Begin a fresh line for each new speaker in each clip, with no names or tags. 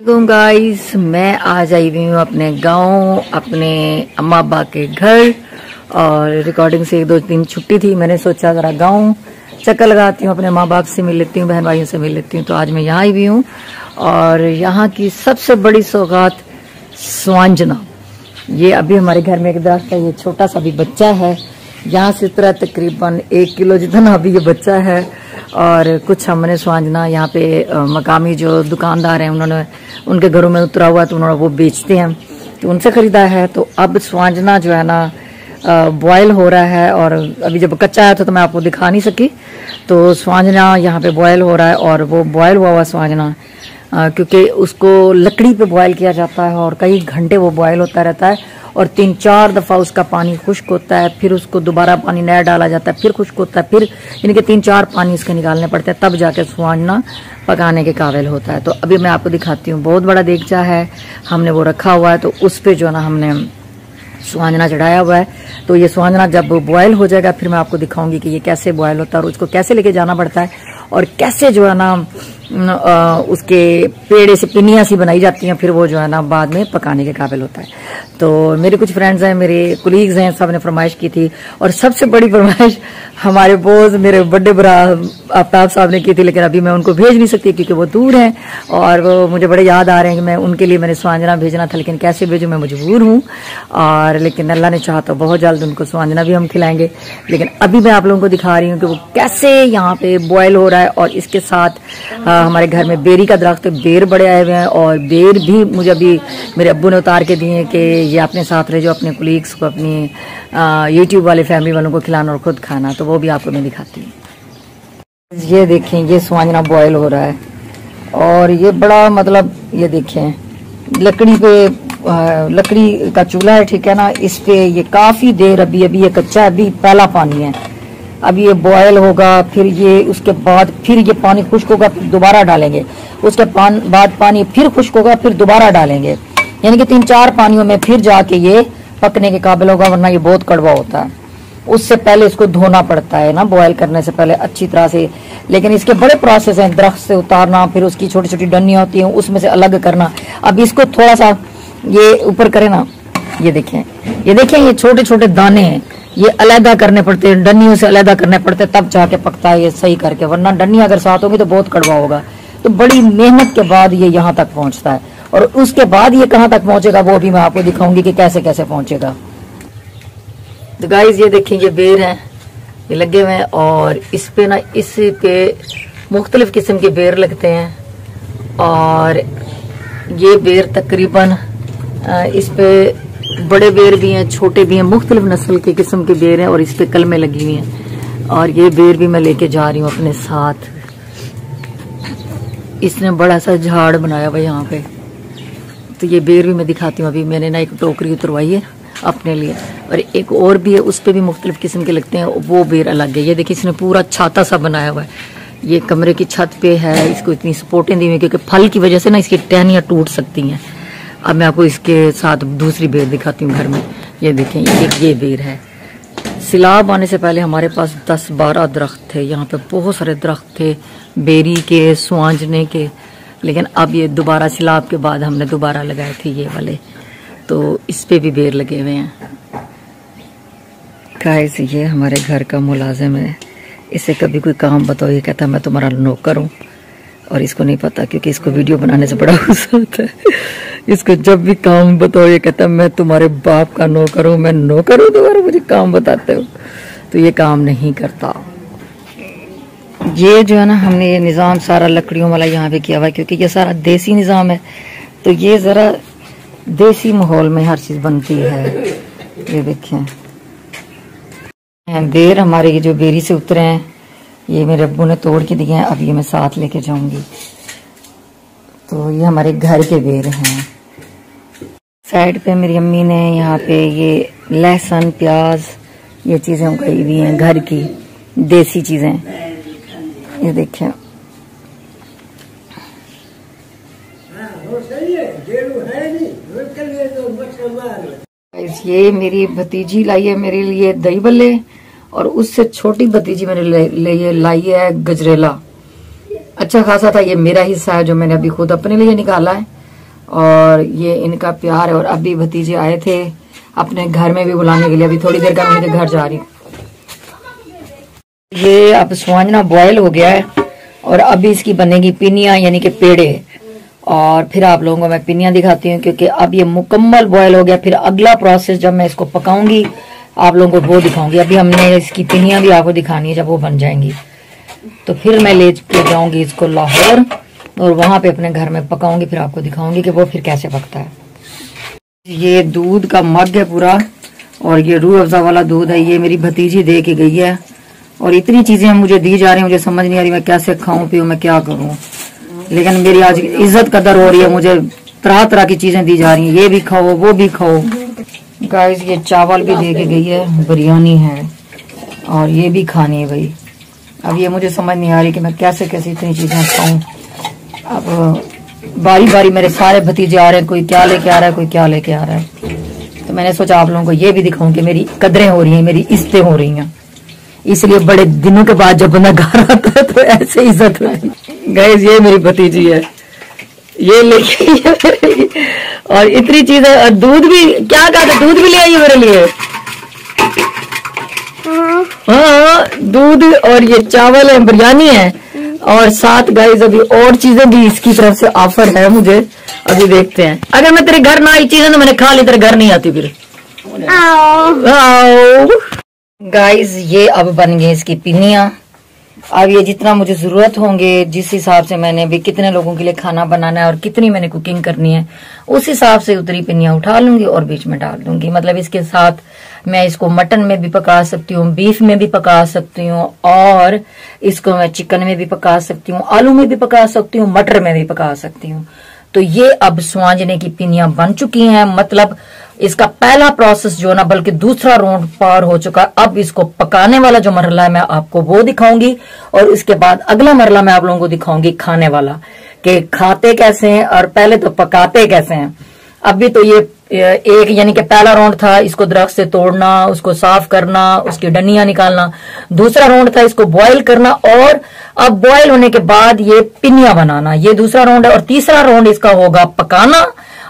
Guys, मैं आज आई हुई हूँ अपने गांव, अपने अम्मा अब्बा के घर। और रिकॉर्डिंग से 1-2 दिन छुट्टी थी, मैंने सोचा जरा गांव चक्कर लगाती हूँ, अपने माँ बाप से मिल लेती हूँ, बहन भाइयों से मिल लेती हूँ। तो आज मैं यहाँ आई हुई हूँ और यहाँ की सबसे बड़ी सौगात स्वांजना। ये अभी हमारे घर में एक दरख्त है, ये छोटा सा भी बच्चा है, यहाँ से उतरा तकरीबन 1 किलो जितना अभी ये बच्चा है। और कुछ हमने स्वांजना यहाँ पे मकामी जो दुकानदार हैं उन्होंने उनके घरों में उतरा हुआ तो उन्होंने वो बेचते हैं तो उनसे खरीदा है। तो अब स्वांजना जो है ना बॉयल हो रहा है, और अभी जब कच्चा आया था तो मैं आपको दिखा नहीं सकी। तो स्वांजना यहाँ पे बॉयल हो रहा है, और वो बॉयल हुआ स्वांजना क्योंकि उसको लकड़ी पे बॉयल किया जाता है और कई घंटे वो बॉयल होता रहता है, और 3-4 दफा उसका पानी खुश्क होता है, फिर उसको दोबारा पानी नया डाला जाता है, फिर खुश्क होता है, फिर यानी कि 3-4 पानी इसके निकालने पड़ते हैं, तब जाके स्वांजना पकाने के काबिल होता है। तो अभी मैं आपको दिखाती हूँ, बहुत बड़ा देगचा है, हमने वो रखा हुआ है, तो उस पे जो है ना हमने स्वांजना चढ़ाया हुआ है। तो ये स्वांजना जब बॉयल हो जाएगा फिर मैं आपको दिखाऊंगी कि ये कैसे बॉयल होता है और उसको कैसे लेके जाना पड़ता है, और कैसे जो है ना उसके पेड़े से पिनियां सी बनाई जाती हैं, फिर वो जो है ना बाद में पकाने के काबिल होता है। तो मेरे कुछ फ्रेंड्स हैं, मेरे कोलीग्स हैं, सब ने फरमाइश की थी, और सबसे बड़ी फरमाइश हमारे बोझ मेरे बड़े बड़ा आफ्ताब साहब ने की थी, लेकिन अभी मैं उनको भेज नहीं सकती क्योंकि वो दूर हैं और वो मुझे बड़े याद आ रहे हैं कि मैं उनके लिए मैंने स्वांजना भेजना था, लेकिन कैसे भेजूं, मैं मजबूर हूँ। और लेकिन अल्लाह ने चाहा तो बहुत जल्द उनको स्वांजना भी हम खिलाएंगे। लेकिन अभी मैं आप लोगों को दिखा रही हूँ कि वो कैसे यहाँ पे बॉयल हो रहा है, और इसके साथ हमारे घर में बेरी का दरख्त, बेर बड़े आए हुए हैं, और बेर भी मुझे अभी मेरे अब्बू ने उतार के दिए कि ये अपने साथ रहे, जो अपने कोलीग्स को, अपनी यूट्यूब वाले फैमिली वालों को खिलाना और खुद खाना, तो वो भी आपको मैं दिखाती हूँ। ये देखें, ये स्वांजना बॉयल हो रहा है, और ये बड़ा मतलब ये देखें लकड़ी पे लकड़ी का चूल्हा है, ठीक है ना, इस पे ये काफी देर अभी ये कच्चा है, अभी पहला पानी है, अभी ये बॉयल होगा, फिर ये उसके बाद फिर ये पानी खुश्क होगा, फिर दोबारा डालेंगे, उसके बाद पानी फिर खुश्क होगा, फिर दोबारा डालेंगे, यानी कि 3-4 पानियों में फिर जाके ये पकने के काबिल होगा, वरना ये बहुत कड़वा होता है। उससे पहले इसको धोना पड़ता है ना, बॉयल करने से पहले अच्छी तरह से। लेकिन इसके बड़े प्रोसेस हैं, दरख्त से उतारना, फिर उसकी छोटी छोटी डंडियां होती हैं उसमें से अलग करना। अब इसको थोड़ा सा ये ऊपर करें ना, ये देखें ये छोटे छोटे दाने हैं, ये अलहदा करने पड़ते हैं, डंडियों से अलहदा करने पड़ते हैं, तब जाके पकता है ये सही करके, वरना डंडियां अगर साथ होगी तो बहुत कड़वा होगा। तो बड़ी मेहनत के बाद ये यहाँ तक पहुंचता है, और उसके बाद ये कहाँ तक पहुंचेगा वो भी मैं आपको दिखाऊंगी कि कैसे कैसे पहुंचेगा। तो गाइस ये देखें, ये बेर हैं, ये लगे हुए हैं, और इस पे ना इस पे मुख्तलिफ किस्म के बेर लगते हैं, और ये बेर तकरीबन इस पे बड़े बेर भी हैं, छोटे भी हैं, मुख्तलिफ नस्ल के किस्म के बेर हैं, और इस पे कलमें लगी हुई हैं। और ये बेर भी मैं लेके जा रही हूँ अपने साथ। इसने बड़ा सा झाड़ बनाया हुआ यहाँ पे, तो ये बेर भी मैं दिखाती हूँ। अभी मैंने ना एक टोकरी उतरवाई है अपने लिए, और एक और भी है, उस पे भी मुख्तलिफ किस्म के लगते हैं, वो बेर अलग है। ये देखिए, इसने पूरा छाता सा बनाया हुआ है, ये कमरे की छत पे है, इसको इतनी सपोर्टें दी हुई क्योंकि फल की वजह से ना इसकी टहनियाँ टूट सकती हैं। अब मैं आपको इसके साथ दूसरी बेर दिखाती हूँ घर में। ये देखें, ये बेर है। सिलाब आने से पहले हमारे पास 10-12 दरख्त थे, यहाँ पे बहुत सारे दरख्त थे बेरी के, स्वांजने के, लेकिन अब ये दोबारा सिलाब के बाद हमने दोबारा लगाए थे ये वाले, तो इस पे भी बेर लगे हुए हैं। गाइस, ये हमारे घर का मुलाजिम है, इसे कभी कोई काम बताओ ये कहता है मैं तुम्हारा नौकर हूँ, और इसको नहीं पता क्योंकि इसको वीडियो बनाने से बड़ा गुस्सा आता है। इसको जब भी काम बताओ ये कहता है मैं तुम्हारे बाप का नौकर हूँ, मैं नौकर हूँ तुम्हारा, मुझे काम बताते हो। तो ये काम नहीं करता। ये जो है ना, हमने ये निज़ाम सारा लकड़ियों वाला यहाँ पे किया हुआ है क्योंकि ये सारा देसी निज़ाम है, तो ये जरा देसी माहौल में हर चीज बनती है। ये देखें, बेर हमारे ये जो बेरी से उतरे हैं, ये मेरे अब्बू ने तोड़ के दिए हैं, अब ये मैं साथ लेके जाऊंगी। तो ये हमारे घर के बेर हैं। साइड पे मेरी अम्मी ने यहाँ पे ये लहसुन, प्याज, ये चीजें उगाई हुई हैं, घर की देसी चीजें। ये देखें, ये मेरी भतीजी लाई है मेरे लिए दही बल्ले, और उससे छोटी भतीजी मेरे लिए लाई है गजरेला। अच्छा खासा था, ये मेरा हिस्सा है जो मैंने अभी खुद अपने लिए निकाला है। और ये इनका प्यार है। और अभी भतीजे आए थे अपने घर में भी बुलाने के लिए, अभी थोड़ी देर का मैं इनके घर जा रही हूँ। ये अब स्वांजना बॉयल हो गया है और अभी इसकी बनेगी पिनिया यानी कि पेड़े। और फिर आप लोगों को मैं पिनिया दिखाती हूँ क्योंकि अब ये मुकम्मल बॉयल हो गया। फिर अगला प्रोसेस जब मैं इसको पकाऊंगी आप लोगों को वो दिखाऊंगी। अभी हमने इसकी पिनिया भी आपको दिखानी है जब वो बन जाएंगी, तो फिर मैं ले जाऊंगी इसको लाहौर और वहां पे अपने घर में पकाऊंगी। फिर आपको दिखाऊंगी कि वो फिर कैसे पकता है। ये दूध का मग है पूरा और ये रूह अफ़ज़ा वाला दूध है। ये मेरी भतीजी दे के गई है और इतनी चीजें मुझे दी जा रही हैं, मुझे समझ नहीं आ रही मैं कैसे खाऊं पीऊं, मैं क्या करूं। लेकिन मेरी आज इज्जत कदर हो रही है, मुझे तरह तरह की चीजें दी जा रही हैं, ये भी खाओ वो भी खाओ। गाइस ये चावल भी दे के गई है, बिरयानी है और ये भी खानी है भाई। अब ये मुझे समझ नहीं आ रही कि मैं कैसे कैसे इतनी चीजें खाऊं। अब बारी बारी मेरे सारे भतीजे आ रहे हैं, कोई क्या लेके आ रहा है कोई क्या लेके आ रहा है। तो मैंने सोचा आप लोगों को ये भी दिखाऊं कि मेरी कदरें हो रही हैं, मेरी इज्जतें हो रही हैं। इसलिए बड़े दिनों के बाद जब बंदा घर आता है तो ऐसे इज्जत होती है। गाइस ये मेरी भतीजी है, ये लेके और इतनी चीजें और दूध भी क्या कहा था, दूध भी ले आई मेरे लिए। हाँ दूध और ये चावल है, बिरयानी है और साथ गाइस अभी और चीजें भी इसकी तरफ से ऑफर है मुझे। अभी देखते हैं, अगर मैं तेरे घर ना आई चीजें तो मैंने खा ली, तेरे घर नहीं आती फिर। गाइस ये अब बन गई इसकी पिनिया। अब ये जितना मुझे जरूरत होंगे, जिस हिसाब से मैंने भी कितने लोगों के लिए खाना बनाना है और कितनी मैंने कुकिंग करनी है उस हिसाब से उतनी पिनिया उठा लूंगी और बीच में डाल दूंगी। मतलब इसके साथ मैं इसको मटन में भी पका सकती हूँ, बीफ में भी पका सकती हूँ और इसको मैं चिकन में भी पका सकती हूँ, आलू में भी पका सकती हूँ, मटर में भी पका सकती हूँ। तो ये अब स्वांजने की पिनिया बन चुकी हैं। मतलब इसका पहला प्रोसेस जो ना बल्कि दूसरा राउंड पार हो चुका। अब इसको पकाने वाला जो मरहला है मैं आपको वो दिखाऊंगी और इसके बाद अगला मरहला मैं आप लोगों को दिखाऊंगी खाने वाला, कि खाते कैसे हैं और पहले तो पकाते कैसे हैं। अभी तो ये एक यानी कि पहला राउंड था इसको दरख्त से तोड़ना, उसको साफ करना, उसकी डंडियां निकालना। दूसरा राउंड था इसको बॉयल करना और अब बॉयल होने के बाद ये पिनिया बनाना। ये दूसरा राउंड है और तीसरा राउंड इसका होगा पकाना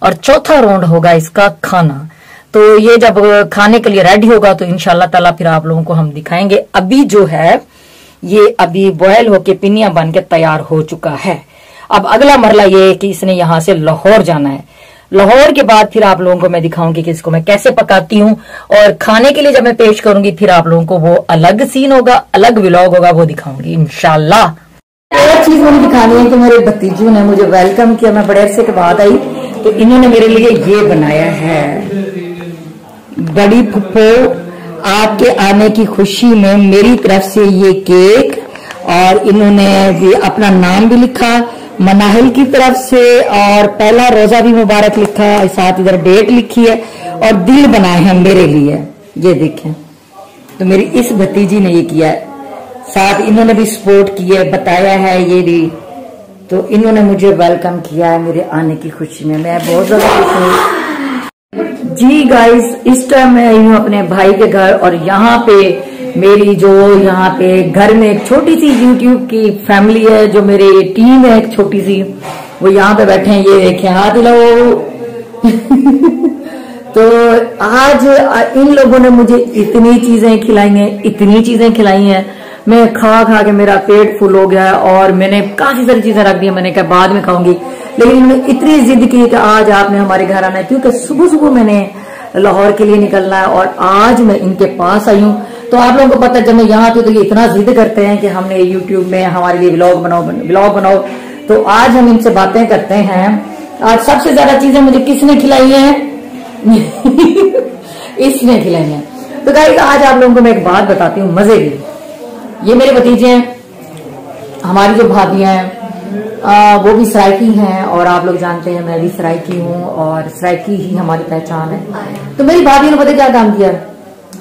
और चौथा राउंड होगा इसका खाना। तो ये जब खाने के लिए रेडी होगा तो इंशाल्लाह ताला फिर आप लोगों को हम दिखाएंगे। अभी जो है ये अभी बॉयल होके पिनिया बन के तैयार हो चुका है। अब अगला मरला ये है कि इसने यहां से लाहौर जाना है। लाहौर के बाद फिर आप लोगों को मैं दिखाऊंगी कि इसको मैं कैसे पकाती हूँ और खाने के लिए जब मैं पेश करूंगी फिर आप लोगों को वो अलग सीन होगा, अलग व्लॉग होगा, वो दिखाऊंगी इंशाल्लाह। एक चीज मुझे दिखानी है कि मेरे भतीजों ने मुझे वेलकम किया, मैं बड़े अरसे के बाद आई तो इन्होंने मेरे लिए ये बनाया है। बड़ी फुप्पो आपके आने की खुशी में मेरी तरफ से ये केक, और इन्होंने भी अपना नाम भी लिखा मनाहिल की तरफ से और पहला रोजा भी मुबारक लिखा, साथ इधर डेट लिखी है और दिल बनाए हैं मेरे लिए। ये देखें, तो मेरी इस भतीजी ने ये किया है, साथ इन्होंने भी सपोर्ट किया है, बताया है ये भी। तो इन्होंने मुझे वेलकम किया है मेरे आने की खुशी में, मैं बहुत ज्यादा खुश हूँ। जी गाइस, इस टाइम मैं आई हूँ अपने भाई के घर और यहाँ पे मेरी जो यहाँ पे घर में एक छोटी सी यूट्यूब की फैमिली है, जो मेरी टीम है एक छोटी सी, वो यहाँ पे बैठे हैं। ये देखें, हाथ हिलाओ। तो आज इन लोगों ने मुझे इतनी चीजें खिलाई हैं, इतनी चीजें खिलाई हैं, मैं खा खा के मेरा पेट फुल हो गया और मैंने काफी सारी चीजें रख दी। मैंने कहा बाद में खाऊंगी, लेकिन इन्होंने इतनी जिद की कि आज आपने हमारे घर आना है, क्योंकि सुबह सुबह मैंने लाहौर के लिए निकलना है और आज मैं इनके पास आई हूँ। तो आप लोगों को पता है जब मैं यहाँ आती हूँ तो ये इतना जिद करते हैं कि हमने यूट्यूब में हमारे लिए व्लॉग बनाओ। तो आज हम इनसे बातें करते हैं। आज सबसे ज्यादा चीजें मुझे किसने खिलाई हैं? इसने खिलाई हैं। तो गाइस आज आप लोगों को मैं एक बात बताती हूँ मजे की। ये मेरे भतीजे हैं, हमारी जो भाभियां हैं वो भी सराइकी हैं और आप लोग जानते हैं मैं भी सराइकी हूँ और सराइकी ही हमारी पहचान है। तो मेरी भाभी ने पता क्या काम किया,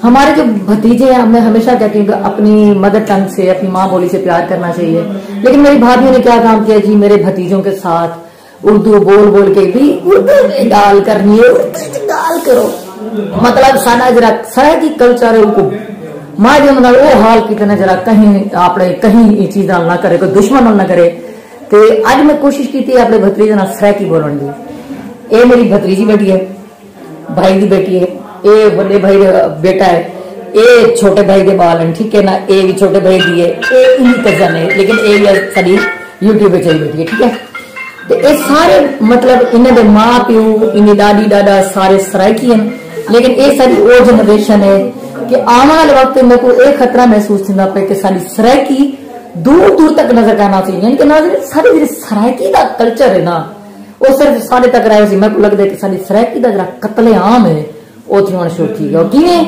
हमारे जो भतीजे हैं, मैं हमेशा कहती हूँ अपनी मदर टंग से, अपनी माँ बोली से प्यार करना चाहिए, लेकिन मेरी भाभी ने क्या काम किया जी, मेरे भतीजों के साथ उर्दू बोल बोल के भी उर्दू में गाल करनी है, गाल करो। मतलब साना जरा सर की कल्चर है उनको माँ जो वो हाल कितने जरा कहीं आपने कहीं ये चीज ना करे, कोई दुश्मन ना करे। तो आज मैं कोशिश की थी अपने भतीजे ना सराइकी बोलन दी, ये मेरी भतीजी बेटी है, भाई की बेटी है, ये बड़े भाई बेटा है, ये छोटे भाई के बाल हैं, ठीक है ना, ये भी छोटे भाई दी है, ये इन्हीं कजन है, लेकिन ये सारी यूट्यूब पे चली बैठी है, ठीक है। तो ये सारे मतलब इन्हें माँ प्यो, इन्हें दादी दादा सारे सराइकी हैं, लेकिन ये सारी वो जनरेशन है कि आने वाले वक्त मेरे को एक खतरा महसूस होता पे कि सारी सराइकी दूर दूर तक नजर करना चाहिए, यानी कि नजर सारी जी सराइकी का कल्चर है ना वो सिर्फ साढ़े तक रहे सी। मेरे को लगता है कि सारी सराइकी का जरा कतले आम है वो थी शुरू थी गया किवें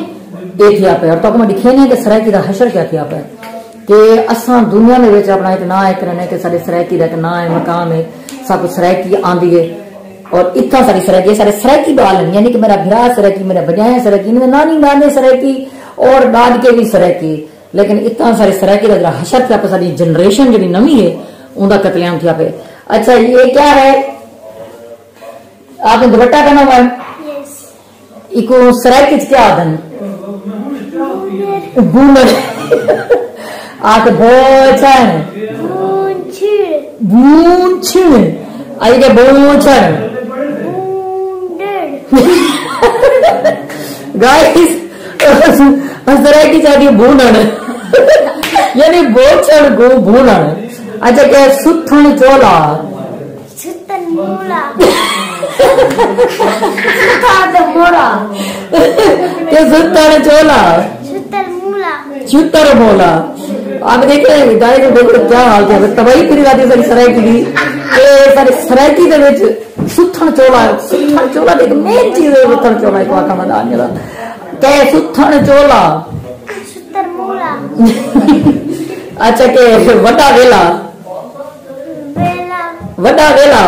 ये थी आप और तो दिखे नहीं कि सराइकी का हशर क्या थी आप कि असा दुनिया में अपना एक ना एक रहने के सारे सराइकी का एक ना है मकाम है, सब कुछ सराइकी आंदी है और इतना सारी सराइकी सारे सराइकी बाल है, यानी कि मेरा भरा सराइकी, मेरा बजाय सराइकी, मेरे नानी नाने सराइकी और दाद के भी सराइकी, लेकिन इतना सारे सराइकी का जरा हशर थी आप सारी जनरेशन जी नवी है उनका कतलेआम थी आप। अच्छा ये क्या है आपने दुपट्टा पहना हुआ है, इको सराइकी क्या आदन बूमर आके बोचन बूंछिण आई के बोचन गाइस सराइकी चाहती बूनन यानी बोचन को बूनन। अच्छा क्या सुथन चोला
सुतन मोला
क्या सुथन चोला चुतर बोला। आप देखिए गाय को देखो क्या हाल है, तबाही करी जाती सारी सराइकी की, सारी सराइकी दे विच सुथन चोला देख मेन चीज है सुथन चोला एक वाका मैदान जरा के सुथन चोला
सुतर मोला।
अच्छा के वड्डा वेला वड्डा वेला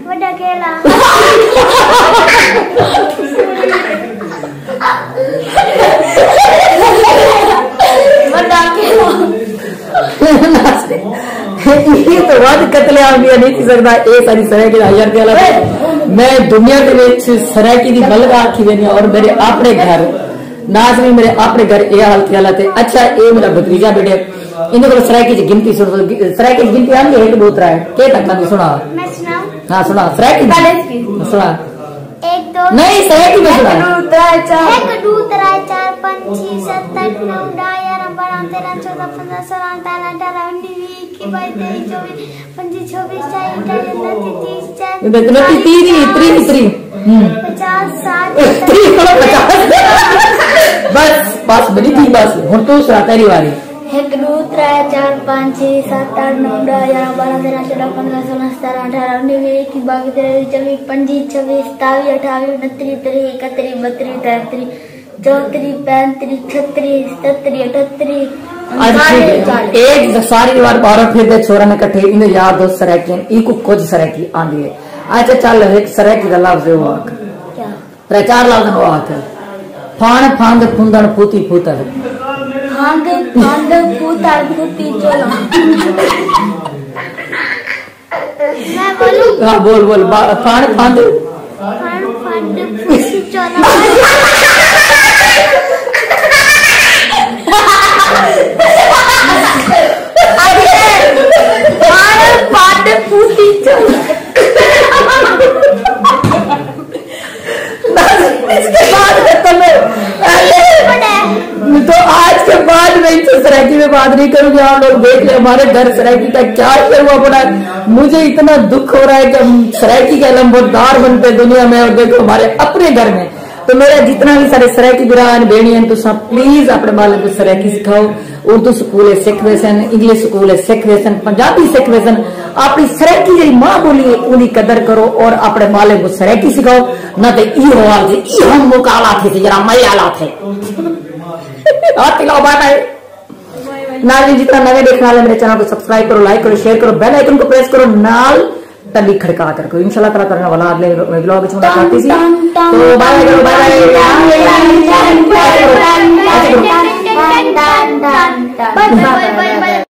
वड्डा केला
ये तो वाद कतलेआम भी नहीं थी सकता ये सारी सराइकी हजार के अलावा मैं दुनिया के सराइकी की बलगा आखी देनी और मेरे अपने घर नाज में मेरे अपने घर ये हाल की हालत है। अच्छा ये मेरा भतीजा बेटे इन्हें को सराइकी की गिनती सराइकी की गिनती आएंगे एक दो त्रै के तक ना सुना
मैं सुनाऊं?
हाँ सुना सराइकी सुना
1 2
नहीं सराइकी में सुना
1 2 3 4 5 6 7 8 9 10 11 12 13 14 15 16 17 18 19 20 22 23 24 25 26 27 28
तीन
50 60
बस बड़ी थी बस हूं तू सुना तेरी वारी
1 2 3 4 5 6 7 8 9 10 11 12 13 14 15 16 17 18 19 20 22 23 24 25 26 27 28 29 30 31 32 33 34 35 36 37 38
एक सारी बार बारह फिर दे छोरा ने कट्ठे इन यार दोस्त सराइकी इको कुछ सराइकी आंदी है। अच्छा चल एक सराइकी का लफ्ज है वाक प्रचार लफ्ज है वाक फाण फांद फुंदन फूती फूतल
फांद फांद फूतल फूती चोला। मैं बोलूं?
हाँ बोल फाण फांद
फूती चोला।
तो आज के बाद मैं इनसे सराइकी में बात नहीं करूंगी, आप लोग देख ले हमारे घर सराइकी का क्या हुआ पड़ा। मुझे इतना दुख हो रहा है कि हम सराइकी के अलमबरदार बनते दुनिया में और देखो हमारे अपने घर में। तो मेरा जितना भी सारे सराइकी बिरान बेड़ियां तो सब प्लीज अपने बालों को सराइकी सिखाओ। उर्दू स्कूल है सिख वेसन, इंग्लिश स्कूल है सिख वेसन, पंजाबी सिख वेसन, अपनी सराइकी जी मां बोली है उनकी कदर करो और अपने बालों को सराइकी सिखाओ। न तो ई हाल थे हम मुकाला थे जरा मयाला थे नाल जितना नवे देखने वाले मेरे चैनल को सब्सक्राइब करो, लाइक करो, शेयर करो, बेल आइकन को प्रेस करो, नाल तली खड़का करके इंशाल्लाह ताला करने वाला अगले व्लॉग में छोड़ा करती थी। तो बाय बाय बाय बाय।